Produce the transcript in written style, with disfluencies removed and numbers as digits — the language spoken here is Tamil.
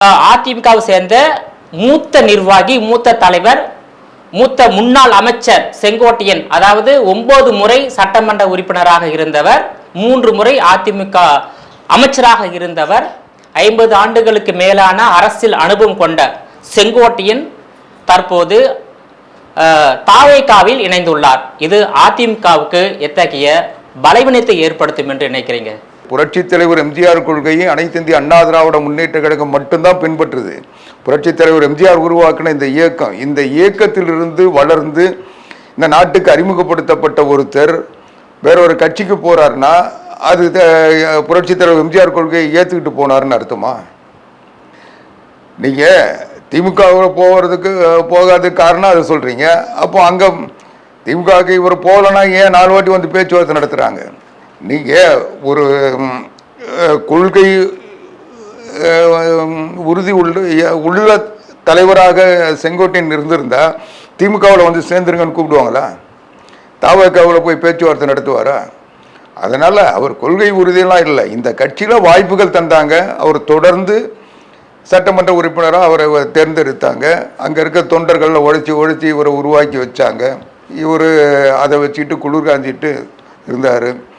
அதிமுகவை சேர்ந்த மூத்த நிர்வாகி, மூத்த தலைவர், மூத்த முன்னாள் அமைச்சர் செங்கோட்டையன், அதாவது 9 முறை சட்டமன்ற உறுப்பினராக இருந்தவர், 3 முறை அதிமுக அமைச்சராக இருந்தவர், 50 ஆண்டுகளுக்கு மேலான அரசியல் அனுபவம் கொண்ட செங்கோட்டையன் தற்போது தாவேகாவில் இணைந்துள்ளார். இது அதிமுகவுக்கு எத்தகைய பலவீனத்தை ஏற்படுத்தும் என்று நினைக்கிறீங்க? புரட்சித் தலைவர் எம்ஜிஆர் கொள்கையை அனைத்து இந்திய அண்ணா திராவிட முன்னேற்ற கழகம் மட்டும்தான் பின்பற்றுது. புரட்சித் தலைவர் எம்ஜிஆர் உருவாக்கின இந்த இயக்கத்திலிருந்து வளர்ந்து இந்த நாட்டுக்கு அறிமுகப்படுத்தப்பட்ட ஒருத்தர் வேறொரு கட்சிக்கு போறாருன்னா அது புரட்சித் தலைவர் எம்ஜிஆர் கொள்கையை ஏற்றுக்கிட்டு போனாருன்னு அர்த்தமா? நீங்க திமுகவில் போகாததுக்கு காரணம் அதை சொல்றீங்க. அப்போ அங்க திமுகவுக்கு இவர் போகலன்னா ஏன் 4 வாட்டி வந்து பேச்சுவார்த்தை நடத்துறாங்க? நீங்க ஒரு கொள்கை உறுதி உள்ள தலைவராக செங்கோட்டையன் இருந்திருந்தா திமுகவில் வந்து சேர்ந்துருங்கன்னு கூப்பிடுவாங்களா? தவேகாவில் போய் பேச்சுவார்த்தை நடத்துவாரா? அதனால அவர் கொள்கை உறுதியெல்லாம் இல்லை. இந்த கட்சியில் வாய்ப்புகள் தந்தாங்க, அவர் தொடர்ந்து சட்டமன்ற உறுப்பினராக அவரை தேர்ந்தெடுத்தாங்க. அங்கே இருக்க தொண்டர்களில் உழைச்சி இவரை உருவாக்கி வச்சாங்க. இவர் அதை வச்சுக்கிட்டு குளிர் காஞ்சிட்டு இருந்தார்.